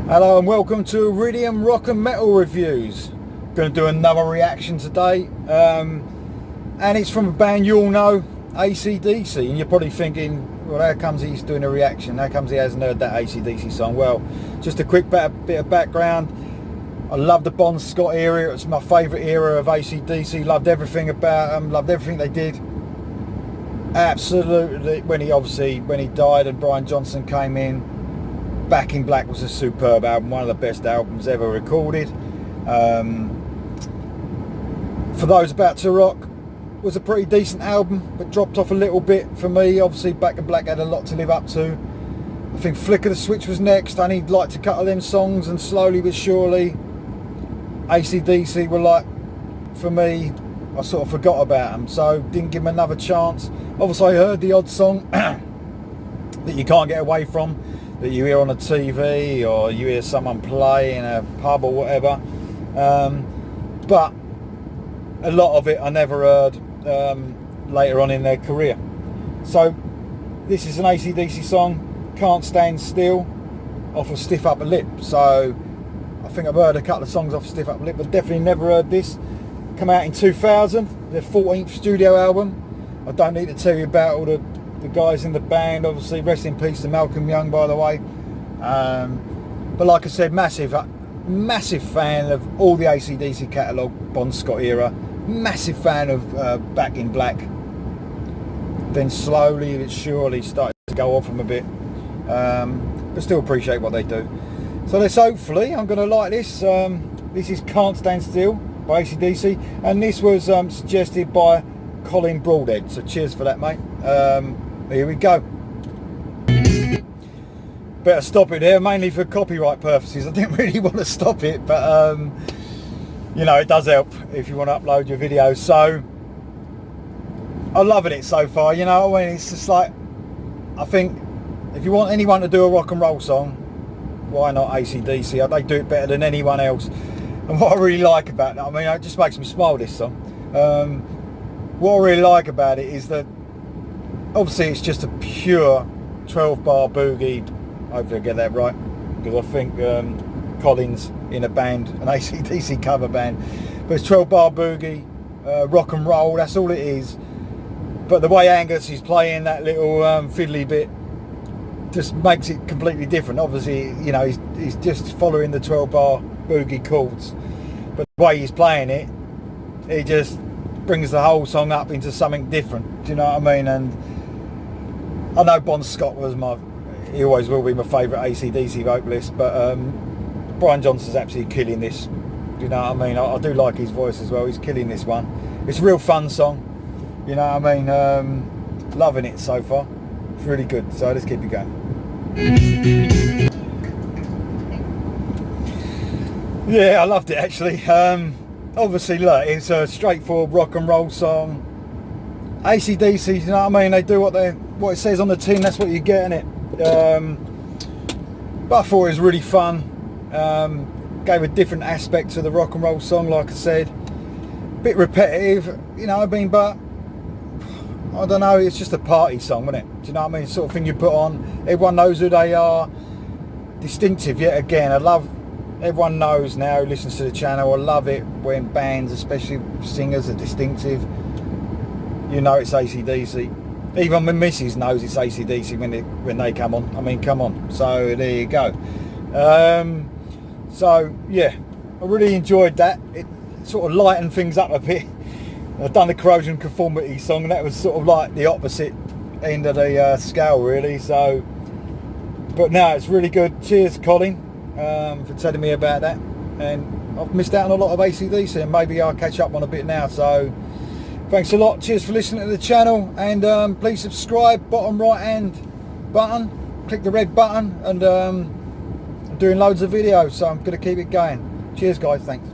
Hello and welcome to Iridium Rock and Metal Reviews. Going to do another reaction today, and it's from a band you all know, AC/DC. And you're probably thinking, well, how comes he's doing a reaction? How comes he hasn't heard that AC/DC song? Well, just a quick bit of background. I love the Bon Scott era. It's my favourite era of AC/DC. Loved everything about them. Loved everything they did. Absolutely. When he died and Brian Johnson came in, Back in Black was a superb album, one of the best albums ever recorded. For Those About to Rock was a pretty decent album, but dropped off a little bit for me. Obviously Back in Black had a lot to live up to. I think Flicker the Switch was next. I need like to cut of them songs, and slowly but surely AC/DC were like, for me, I sort of forgot about them, so didn't give them another chance. Obviously I heard the odd song that you can't get away from, that you hear on a TV or you hear someone play in a pub or whatever, but a lot of it I never heard later on in their career. So this is an AC/DC song, Can't Stand Still, off of Stiff Upper Lip. So I think I've heard a couple of songs off Stiff Upper Lip, but definitely never heard this. Come out in 2000, their 14th studio album. I don't need to tell you about all the guys in the band. Obviously rest in peace to Malcolm Young, by the way. But like I said, massive fan of all the AC/DC catalogue, Bon Scott era. Massive fan of Back in Black. Then slowly but surely started to go off them a bit, but still appreciate what they do. So let's hopefully, I'm going to like this. This is Can't Stand Still by AC/DC, and this was suggested by Colin Broadhead, so cheers for that, mate. Here we go. Better stop it there, mainly for copyright purposes. I didn't really want to stop it, but you know, it does help if you want to upload your videos. So I'm loving it so far, you know. I mean, it's just like, I think if you want anyone to do a rock and roll song, why not AC/DC? They do it better than anyone else. And what I really like about it, I mean, it just makes me smile, this song. What I really like about it is that obviously it's just a pure 12-bar boogie. Hopefully I get that right, because I think Colin's in a band, an AC/DC cover band, but it's 12-bar boogie, rock and roll, that's all it is. But the way Angus is playing that little fiddly bit just makes it completely different. Obviously, you know, he's just following the 12-bar boogie chords, but the way he's playing it, he just brings the whole song up into something different. Do you know what I mean? And I know Bon Scott was he always will be my favourite AC/DC vocalist, but Brian Johnson's absolutely killing this. Do you know what I mean? I do like his voice as well. He's killing this one. It's a real fun song. You know what I mean? Loving it so far. It's really good. So let's keep it going. Yeah, I loved it actually. Obviously, look, it's a straightforward rock and roll song. AC/DC, you know what I mean? They do what it says on the tin. That's what you get in it. But I thought it was really fun. Gave a different aspect to the rock and roll song, like I said. Bit repetitive, you know. I mean, but I don't know. It's just a party song, isn't it? Do you know what I mean? Sort of thing you put on. Everyone knows who they are. Distinctive yet again. I love. Everyone knows now who listens to the channel. I love it when bands, especially singers, are distinctive. You know it's AC/DC. Even my missus knows it's AC/DC when they come on. I mean, come on. So there you go. So yeah, I really enjoyed that. It sort of lightened things up a bit. I've done the Corrosion Conformity song, and that was sort of like the opposite end of the scale, really. So, but no, it's really good. Cheers, Colin, for telling me about that. And I've missed out on a lot of AC/DC, and maybe I'll catch up on a bit now. So thanks a lot. Cheers for listening to the channel, and please subscribe. Bottom right hand button, click the red button, and I'm doing loads of videos, so I'm going to keep it going. Cheers guys, thanks.